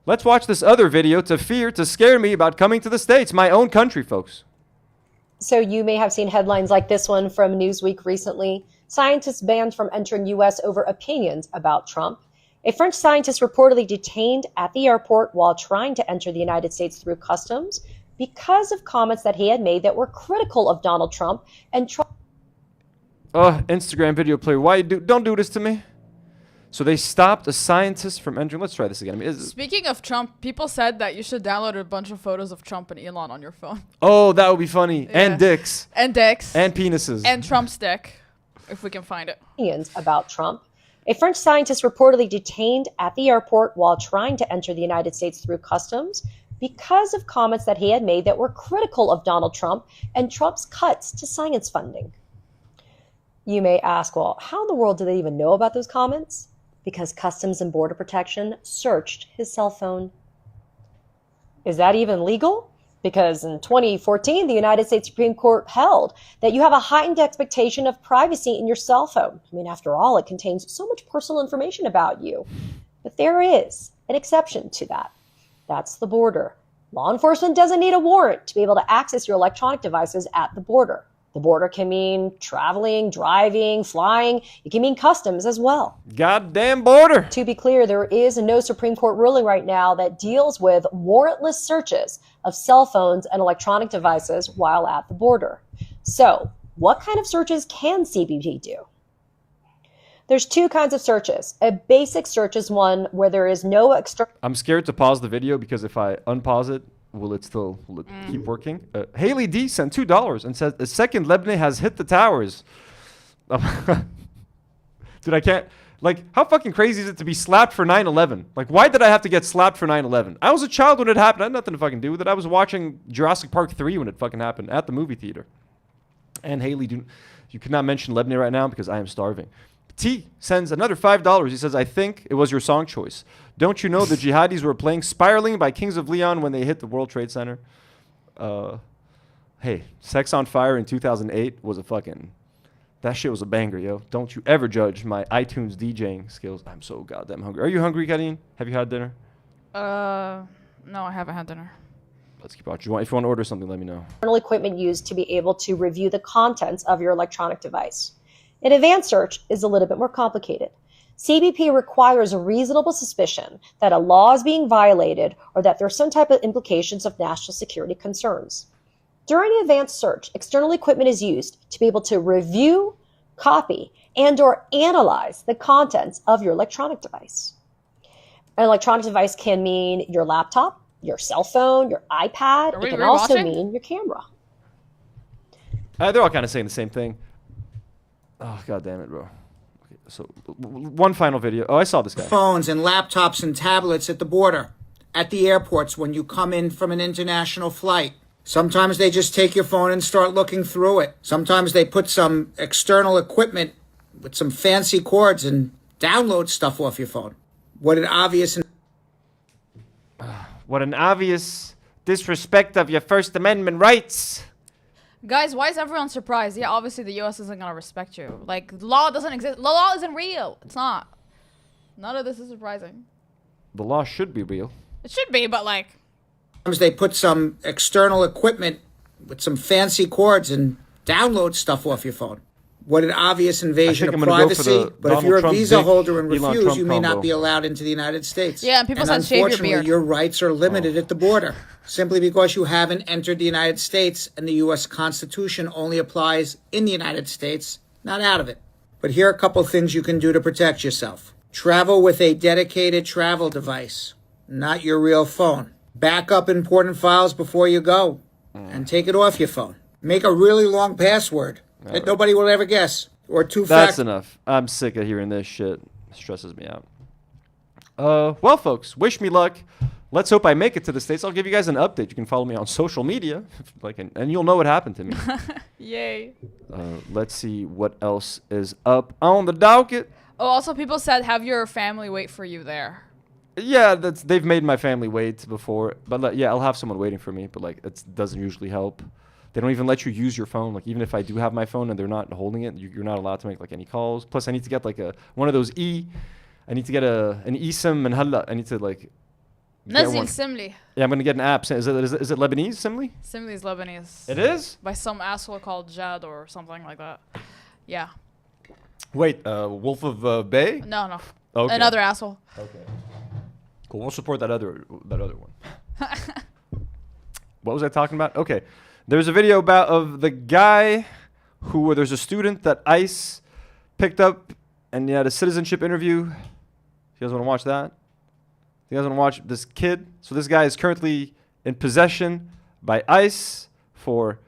Let's watch this other video to scare me about coming to the States, my own country, folks. So you may have seen headlines like this one from Newsweek recently. Scientists banned from entering U.S. over opinions about Trump. A French scientist reportedly detained at the airport while trying to enter the United States through customs because of comments that he had made that were critical of Donald Trump and Trump. Instagram video player, don't do this to me? So they stopped a scientist from entering. Let's try this again. I mean, Speaking of Trump, people said that you should download a bunch of photos of Trump and Elon on your phone. oh, that would be funny. Yeah. And dicks. And dicks. And penises. And Trump's dick, if we can find it. Opinions about Trump. A French scientist reportedly detained at the airport while trying to enter the United States through customs because of comments that he had made that were critical of Donald Trump and Trump's cuts to science funding. You may ask, well, how in the world do they even know about those comments? Because Customs and Border Protection searched his cell phone. Is that even legal? Because in 2014, the United States Supreme Court held that you have a heightened expectation of privacy in your cell phone. I mean, after all, it contains so much personal information about you. But there is an exception to that. That's the border. Law enforcement doesn't need a warrant to be able to access your electronic devices at the border. The border can mean traveling, driving, flying. It can mean customs as well. Goddamn border. To be clear, there is no Supreme Court ruling right now that deals with warrantless searches of cell phones and electronic devices while at the border. So, what kind of searches can CBP do? There's two kinds of searches. A basic search is one where there is no external... I'm scared to pause the video because if I unpause it, will it keep working? Haley D sent $2 and says, the second Lebanon has hit the towers. Dude, I can't... Like, how fucking crazy is it to be slapped for 9/11? Like, why did I have to get slapped for 9/11? I was a child when it happened. I had nothing to fucking do with it. I was watching Jurassic Park 3 when it fucking happened at the movie theater. And Haley, you cannot mention Lebanon right now because I am starving. T sends another $5. He says, I think it was your song choice. Don't you know the jihadis were playing Spiraling by Kings of Leon when they hit the World Trade Center? Hey, Sex on Fire in 2008 was a fucking... That shit was a banger, yo. Don't you ever judge my iTunes DJing skills. I'm so goddamn hungry. Are you hungry, Karine? Have you had dinner? No, I haven't had dinner. Let's keep watching. If you want to order something, let me know. equipment used to be able to review the contents of your electronic device. An advanced search is a little bit more complicated. CBP requires a reasonable suspicion that a law is being violated or that there are some type of implications of national security concerns. During an advanced search, external equipment is used to be able to review, copy, and or analyze the contents of your electronic device. An electronic device can mean your laptop, your cell phone, your iPad. It can also mean your camera. They're all kind of saying the same thing. Oh, god damn it, bro. Okay, so, one final video. Oh, I saw this guy. Phones and laptops and tablets at the border, at the airports when you come in from an international flight. Sometimes they just take your phone and start looking through it. Sometimes they put some external equipment with some fancy cords and download stuff off your phone. What an obvious disrespect of your First Amendment rights. Guys, why is everyone surprised? Yeah, obviously the U.S. isn't going to respect you. Like, law doesn't exist. The law isn't real. It's not. None of this is surprising. The law should be real. It should be, but like... Sometimes they put some external equipment with some fancy cords and download stuff off your phone. What an obvious invasion of privacy. But if you're a visa holder and refuse, you may not be allowed into the United States. Yeah, and people said shave your beard. Unfortunately, your rights are limited at the border simply because you haven't entered the United States and the U.S. Constitution only applies in the United States, not out of it. But here are a couple things you can do to protect yourself. Travel with a dedicated travel device, not your real phone. Back up important files before you go and take it off your phone. Make a really long password that nobody will ever guess. Or That's enough. I'm sick of hearing this shit. It stresses me out. Well, folks, wish me luck. Let's hope I make it to the States. I'll give you guys an update. You can follow me on social media, and you'll know what happened to me. Yay. Let's see what else is up on the docket. Oh, also people said have your family wait for you there. Yeah, they've made my family wait before. But yeah, I'll have someone waiting for me. But like, it doesn't usually help. They don't even let you use your phone. Like, even if I do have my phone and they're not holding it, you're not allowed to make like any calls. Plus, I need to get like one of those I need to get an eSIM and Halla. I need to like. Nazil Simli. Yeah, I'm gonna get an app. Is it Lebanese Simli? Simli is Lebanese. It is? By some asshole called Jad or something like that. Yeah. Wait, Wolf of Bay? No. Okay. Another asshole. Okay. Cool. We'll support that other one. What was I talking about? Okay. There's a video of the guy there's a student that ICE picked up and he had a citizenship interview. You guys want to watch that? You guys want to watch this kid? So this guy is currently in possession by ICE for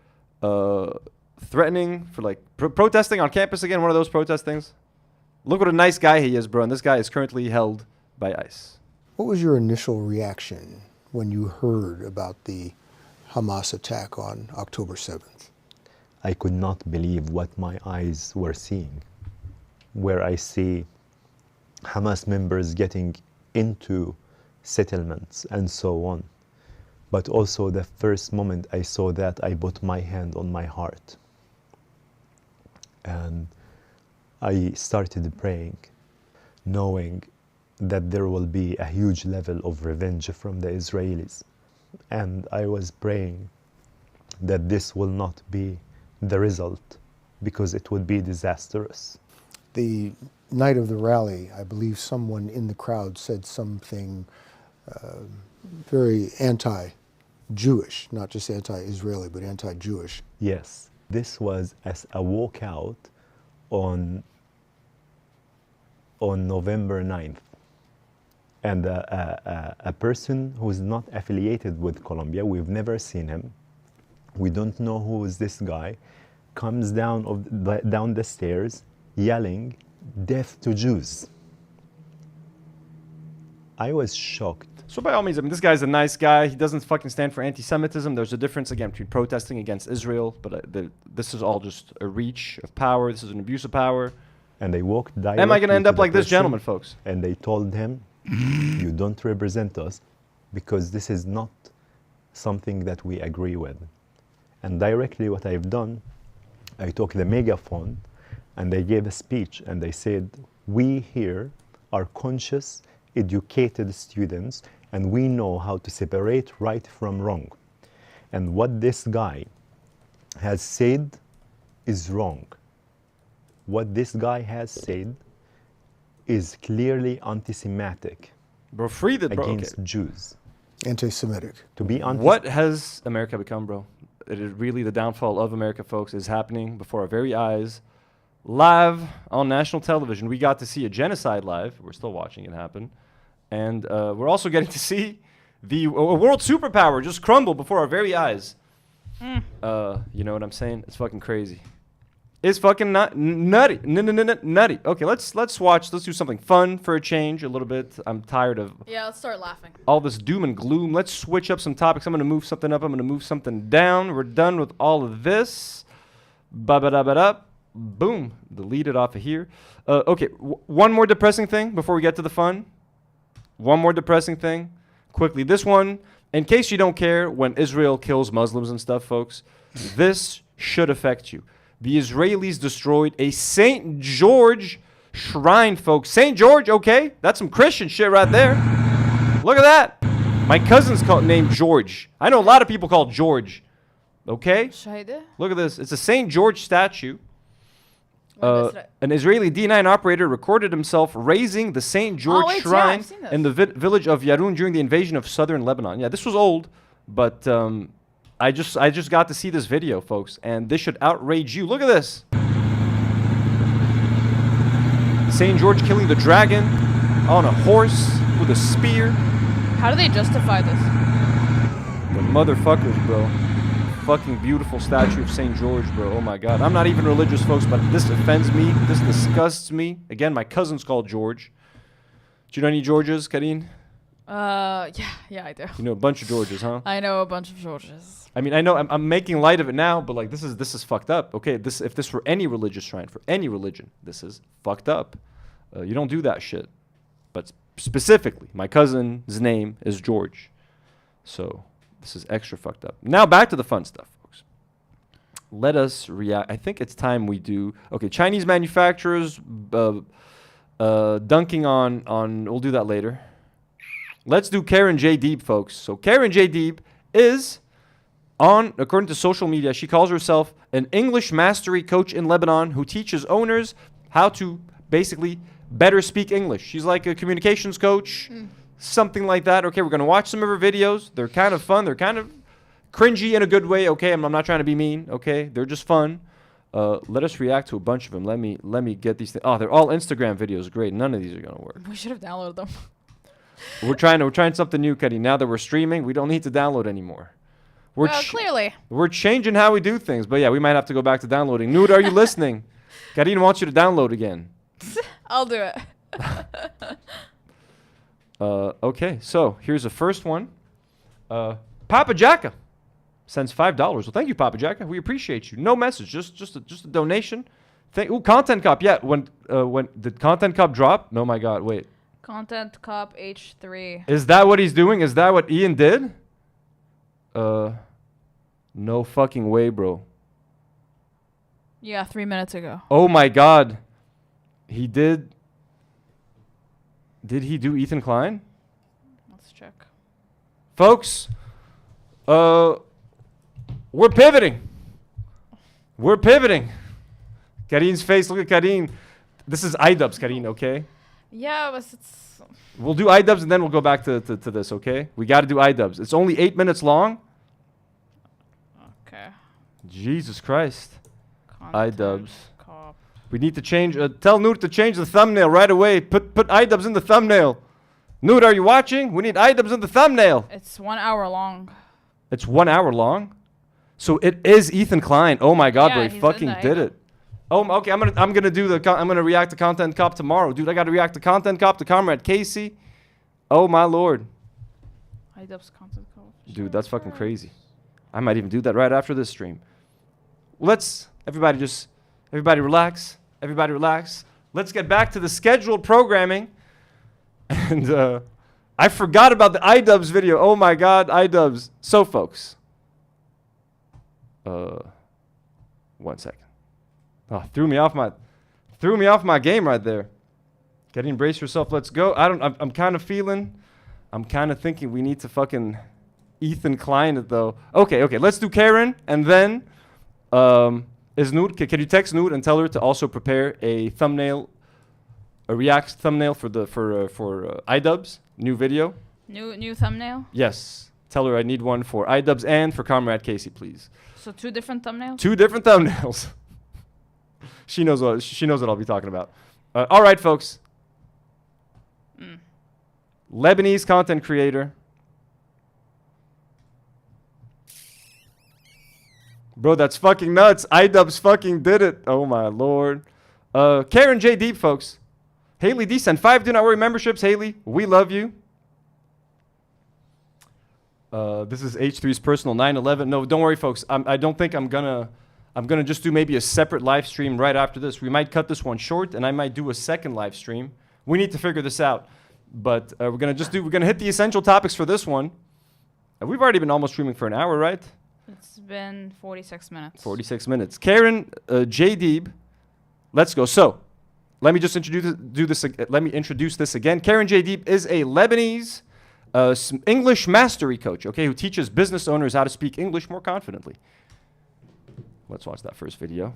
threatening, for like protesting on campus again, one of those protest things. Look what a nice guy he is, bro. And this guy is currently held by ICE. What was your initial reaction when you heard about the Hamas attack on October 7th? I could not believe what my eyes were seeing, where I see Hamas members getting into settlements and so on, But also the first moment I saw that, I put my hand on my heart. And I started praying, knowing that there will be a huge level of revenge from the Israelis. And I was praying that this will not be the result, because it would be disastrous. The night of the rally, I believe someone in the crowd said something very anti-Jewish, not just anti-Israeli, but anti-Jewish. Yes, this was as a walkout on November 9th. And a person who is not affiliated with Colombia, we've never seen him, we don't know who is this guy, comes down the stairs yelling, "Death to Jews." I was shocked. So by all means, I mean, this guy's a nice guy. He doesn't fucking stand for anti-Semitism. There's a difference, again, between protesting against Israel, but this is all just a reach of power. This is an abuse of power. And they walked directly. Am I going to end up the like this person, gentleman, folks? And they told him, "You don't represent us because this is not something that we agree with." And directly what I've done, I took the megaphone and they gave a speech and they said, "We here are conscious, educated students, and we know how to separate right from wrong. And what this guy has said is wrong. What this guy has said is clearly anti-Semitic." Bro, free the bro. Against Okay. Jews. Anti-Semitic. To be What has America become, bro? It is really the downfall of America, folks, is happening before our very eyes. Live on national television, we got to see a genocide live. We're still watching it happen. And we're also getting to see a world superpower just crumble before our very eyes. You know what I'm saying? It's fucking crazy. It's fucking nutty. Nutty. Okay, let's watch. Let's do something fun for a change a little bit. I'm tired of Yeah, let's start laughing. all this doom and gloom. Let's switch up some topics. I'm going to move something up. I'm going to move something down. We're done with all of this. Ba-ba-da-ba-da. Boom. Delete it off of here. Okay, one more depressing thing before we get to the fun. One more depressing thing. Quickly, this one, in case you don't care when Israel kills Muslims and stuff, folks, this should affect you. The Israelis destroyed a St. George shrine, folks. St. George, okay? That's some Christian shit right there. Look at that. My cousin's named George. I know a lot of people called George. Okay? Shahide? Look at this. It's a St. George statue. An Israeli D9 operator recorded himself raising the St. George shrine in the village of Yarun during the invasion of southern Lebanon. Yeah, this was old, but I just got to see this video, folks, and this should outrage you. Look at this. St. George killing the dragon on a horse with a spear. How do they justify this? The motherfuckers, bro. Fucking beautiful statue of St. George, bro. Oh my God. I'm not even religious, folks, but this offends me. This disgusts me. Again, my cousin's called George. Do you know any Georges, Karine? Yeah, I do. You know a bunch of Georges, huh? I know a bunch of Georges. I mean, I know I'm making light of it now, but like this is fucked up. Okay, if this were any religious shrine for any religion, this is fucked up. You don't do that shit. But specifically, my cousin's name is George, so this is extra fucked up. Now back to the fun stuff, folks. Let us react. I think it's time we do. Okay, Chinese manufacturers dunking on. We'll do that later. Let's do Karen J. Deeb, folks. So Karen J. Deeb is according to social media, she calls herself an English mastery coach in Lebanon who teaches owners how to basically better speak English. She's like a communications coach, something like that. Okay, we're going to watch some of her videos. They're kind of fun. They're kind of cringy in a good way. Okay, I'm not trying to be mean. Okay, they're just fun. Let us react to a bunch of them. Let me get these things. Oh, they're all Instagram videos. Great. None of these are going to work. We should have downloaded them. We're trying something new, Karine. Now that we're streaming, we don't need to download anymore. Clearly. We're changing how we do things. But yeah, we might have to go back to downloading. Nour, are you listening? Karine wants you to download again. I'll do it. Okay, so here's the first one. Papa Jacka sends $5. Well, thank you, Papa Jacka. We appreciate you. No message, just a donation. Content Cop. Yeah, when did Content Cop drop? No, my God, wait. Content Cop H3. Is that what he's doing? Is that what Ian did? No fucking way, bro. Yeah, 3 minutes ago. Oh my God. He did. Did he do Ethan Klein? Let's check. Folks, we're pivoting. We're pivoting. Karine's face, look at Karine. This is iDubbbz, Karine, okay? Yeah, but it's... We'll do iDubbbz and then we'll go back to this, okay? We got to do iDubbbz. It's only 8 minutes long. Okay. Jesus Christ. iDubbbz. Cop. We need to change. Tell Nour to change the thumbnail right away. Put iDubbbz in the thumbnail. Nour, are you watching? We need iDubbbz in the thumbnail. It's 1 hour long. It's 1 hour long. So it is Ethan Klein. Oh my God, Yeah, bro, he he's fucking in the did iDubbbz. it. Oh, okay. I'm gonna react to Content Cop tomorrow, dude. I gotta react to Content Cop, to Comrade Casey. Oh my Lord, iDubbbz content code. dude, that's fucking crazy. I might even do that right after this stream. Everybody relax. Everybody relax. Let's get back to the scheduled programming. And I forgot about the iDubbbz video. Oh my God, iDubbbz. So, folks. 1 second. Oh, threw me off my game right there. Karine, brace yourself. Let's go. I'm kind of thinking we need to fucking Ethan Klein it though. Okay. Let's do Karen and then is Nour? Can you text Nour and tell her to also prepare a thumbnail, a React thumbnail for iDubbbz new video? New thumbnail. Yes. Tell her I need one for iDubbbz and for Comrade Casey, please. So 2 different thumbnails. 2 different thumbnails. She knows what I'll be talking about. All right, folks. Lebanese content creator. Bro, that's fucking nuts. iDubbbz fucking did it. Oh my Lord. Karen J. Deep, folks. Haley D sent 5 Do Not Worry memberships. Haley, we love you. This is H3's personal 9/11. No, don't worry, folks. I don't think I'm gonna just do maybe a separate live stream right after this. We might cut this one short, and I might do a second live stream. We need to figure this out. But we're gonna hit the essential topics for this one. We've already been almost streaming for an hour, right? It's been 46 minutes. 46 minutes. Karen J. Deeb, let's go. So, let me just introduce this again. Karen J. Deeb is a Lebanese English mastery coach, okay, who teaches business owners how to speak English more confidently. Let's watch that first video.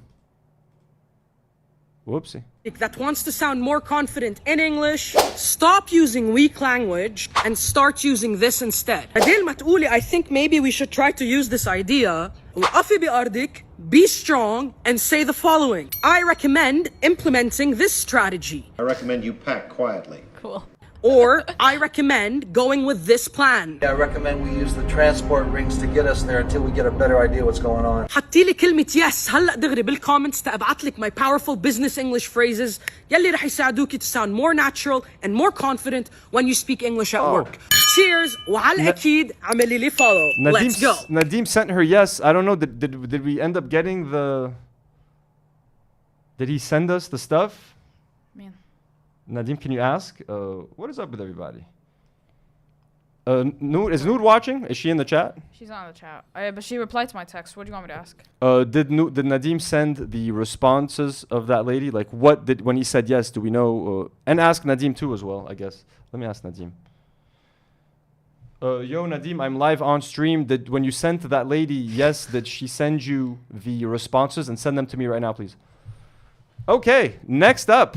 Whoopsie. That wants to sound more confident in English, stop using weak language and start using this instead. بدل ما تقولي I think maybe we should try to use this idea. وقفي بأرضك, be strong and say the following. I recommend implementing this strategy. I recommend you pack quietly. Cool. Or I recommend going with this plan. I recommend we use the transport rings to get us there until we get a better idea what's going on. حطي لي كلمة yes هلا دغري بالكومنتس تبعت لك my powerful business English phrases يلي رح يساعدوكي to sound more natural and more confident when you speak English at work. Cheers وعلى الأكيد عملي لي follow. Let's go. Nadim sent her yes. I don't know. Did we end up getting the? Did he send us the stuff? Nadim, can you ask? What is up with everybody? Is Nour watching? Is she in the chat? She's not in the chat. But she replied to my text. What do you want me to ask? Did Nadim send the responses of that lady? Like, when he said yes, do we know? And ask Nadim too as well, I guess. Let me ask Nadim. Yo, Nadim, I'm live on stream. When you sent to that lady yes, did she send you the responses? And send them to me right now, please. Okay, next up.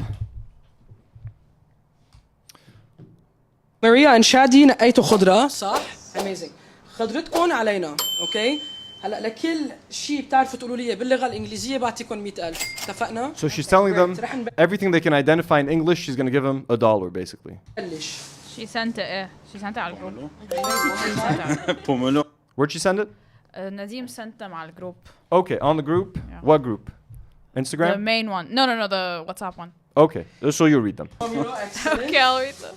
ماريا انشادي نقيتوا خضرة صح؟ amazing. خضرتكم علينا اوكي؟ هلا لكل شيء بتعرفوا تقولوا لي باللغة الإنجليزية بعطيكم 100,000 اتفقنا؟ So she's telling them everything they can identify in English, she's going to give them $1 basically. She sent it. She sent it على الجروب. Where'd she send it? Nadim sent them على الجروب. Okay, on the group? Yeah. What group? Instagram? The main one. No, the WhatsApp one. Okay, so you'll read them. Okay, I'll read them.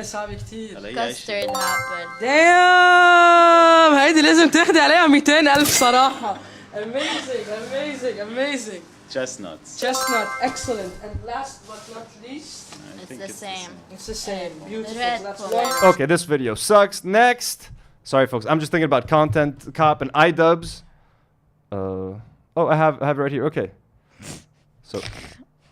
صعب كتير. Custard apple. Damn هيدي لازم تاخدي عليها 200,000 صراحة. Amazing. Chestnuts. Excellent. And last but not least, It's the same. It's the same. Beautiful. Red That's one. Okay, this video sucks. Next, Sorry, folks. I'm just thinking about content cop and iDubbbz. Oh, I have it right here. Okay. So.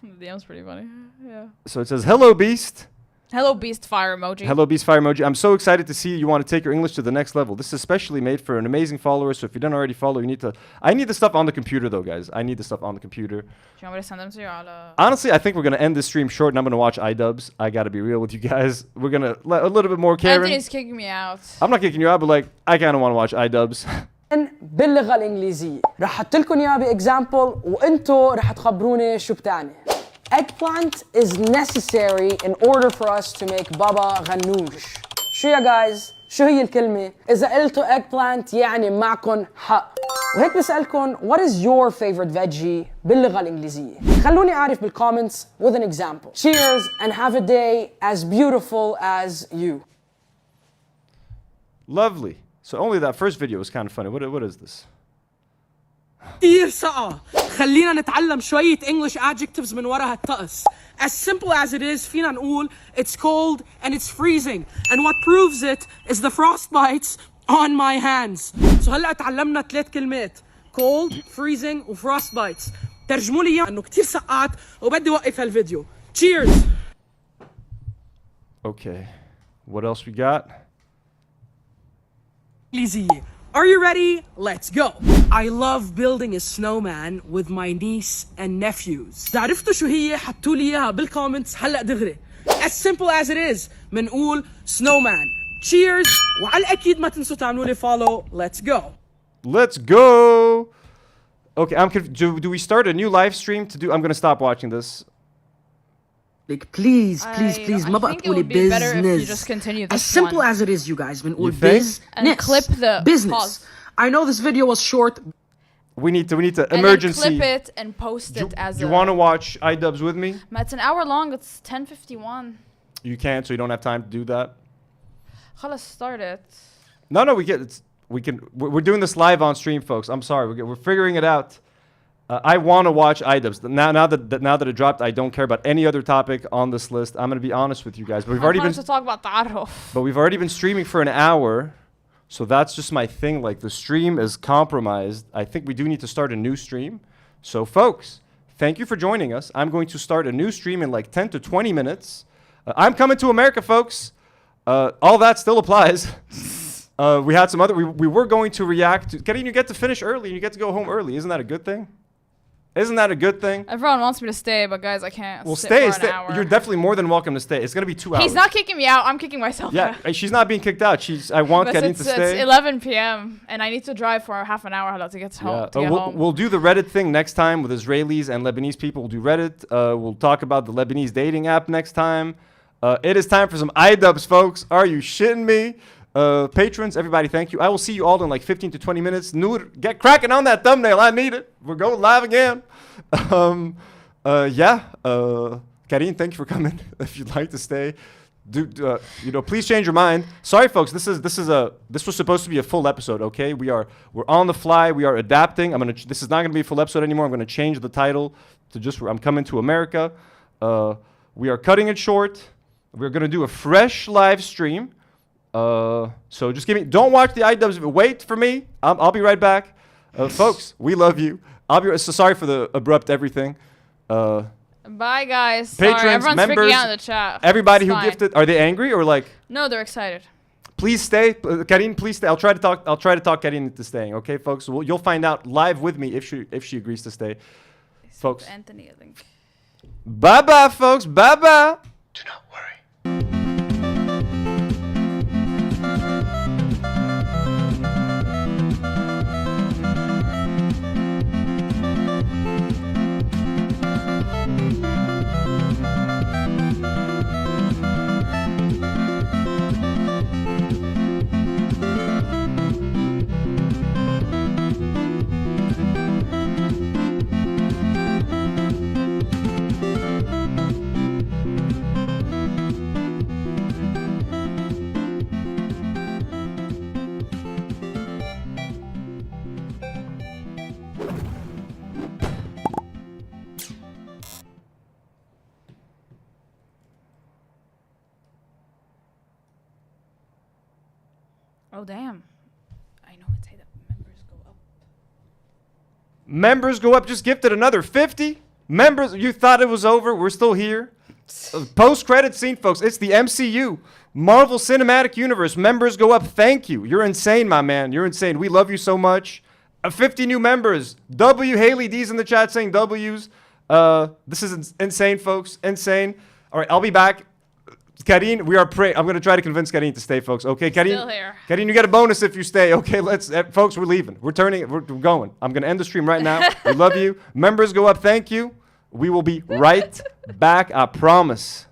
The DM's pretty funny. Yeah. So it says, "Hello, Beast." Hello, Beast fire emoji. Hello, Beast fire emoji. I'm so excited to see you want to take your English to the next level. This is especially made for an amazing follower. So if you don't already follow, you need to. I need the stuff on the computer, though, guys. I need the stuff on the computer. Do you want me to send them to you? Honestly, I think we're gonna end this stream short, and I'm gonna watch iDubbbz. I gotta be real with you guys. We're gonna let a little bit more Karine. Anthony's kicking me out. I'm not kicking you out, but like I kind of want to watch iDubbbz. باللغة الإنجليزية رح أحط لكم إياها بإكزامبل وأنتوا رح تخبروني شو بتعني. Eggplant is necessary in order for us to make baba غنوش. شو يا guys؟ شو هي الكلمة؟ إذا قلتوا eggplant يعني معكم حق. وهيك بسألكم what is your favorite veggie باللغة الإنجليزية؟ خلوني أعرف بالcomments with an example. Cheers and have a day as beautiful as you. Lovely. So only that first video was kind of funny. What is this? كتير سقعة. خلينا نتعلم شوية English adjectives من ورا هالطقس. As simple as it is, فينا نقول it's cold and it's freezing. And what proves it is the frostbites on my hands. So هلأ تعلمنا 3 كلمات. Cold, freezing و frostbites. ترجموا لي إياهم إنه كتير سقعت وبدي وقف هالفيديو. Cheers! Okay. What else we got? إنجليزية. Are you ready? Let's go. I love building a snowman with my niece and nephews. إذا عرفتوا شو هي حطوا لي إياها بالكومنتس هلأ دغري. As simple as it is. منقول snowman. Cheers. وعلى الأكيد ما تنسوا تعملوا لي follow. Let's go. Let's go. Okay, I'm confused. Do we start a new live stream to do? I'm gonna stop watching this. Like please ما بقى تقولي business. You just continue this as simple one. as it is, you guys. بنقول business and clip the business. pause. I know this video was short. We need to and emergency. then clip it and post it as. You want to watch iDubbbz with me? It's an hour long. It's 10:51. You can't, so you don't have time to do that. Let's start it. No, we can. We're doing this live on stream, folks. I'm sorry, we're figuring it out. I want to watch iDubbbz. Now that it dropped, I don't care about any other topic on this list. I'm gonna be honest with you guys. But we've already been to talk about ta'aruf. But we've already been streaming for an hour, so that's just my thing. Like the stream is compromised. I think we do need to start a new stream. So, folks, thank you for joining us. I'm going to start a new stream in like 10 to 20 minutes. I'm coming to America, folks. All that still applies. We had some other. We were going to react to. Karine, you get to finish early. You get to go home early. Isn't that a good thing? Isn't that a good thing? Everyone wants me to stay, but guys, I can't. Well, sit for an hour. You're definitely more than welcome to stay. It's gonna be 2 hours. He's not kicking me out. I'm kicking myself out. Yeah, she's not being kicked out. I want Karine to stay. It's 11 p.m. and I need to drive for half an hour to get home. We'll do the Reddit thing next time with Israelis and Lebanese people. We'll do Reddit. We'll talk about the Lebanese dating app next time. It is time for some iDubbbz, folks. Are you shitting me? Patrons, everybody, thank you. I will see you all in like 15 to 20 minutes. Nour, get cracking on that thumbnail. I need it. We're going live again. Karine, thank you for coming. If you'd like to stay, please change your mind. Sorry, folks. This was supposed to be a full episode. Okay, we're on the fly. We are adapting. This is not gonna be a full episode anymore. I'm gonna change the title to just I'm coming to America. We are cutting it short. We're gonna do a fresh live stream. So just don't watch the iDubbbz. Wait for me. I'll be right back. Folks, we love you. So sorry for the abrupt everything. Bye, guys. Patrons, sorry, everyone's members, freaking out in the chat. Everybody who gifted, are they angry or like? No, they're excited. Please stay, Karine. Please stay. I'll try to talk Karine into staying. Okay, folks. So you'll find out live with me if she agrees to stay. Folks. Anthony, I think. Bye bye, folks. Bye bye. Do not worry. Oh, damn. I know it's that members go up. Members go up. Just gifted another 50. Members, you thought it was over. We're still here. Post-credit scene, folks. It's the MCU. Marvel Cinematic Universe. Members go up. Thank you. You're insane, my man. You're insane. We love you so much. 50 new members. W. Haley D's in the chat saying W's. This is insane, folks. Insane. All right, I'll be back. Karine, we are praying. I'm going to try to convince Karine to stay, folks. Okay, Karine? Still here. Karine, you get a bonus if you stay. Okay, folks, we're leaving. We're going. I'm going to end the stream right now. We love you. Members go up. Thank you. We will be right back. I promise.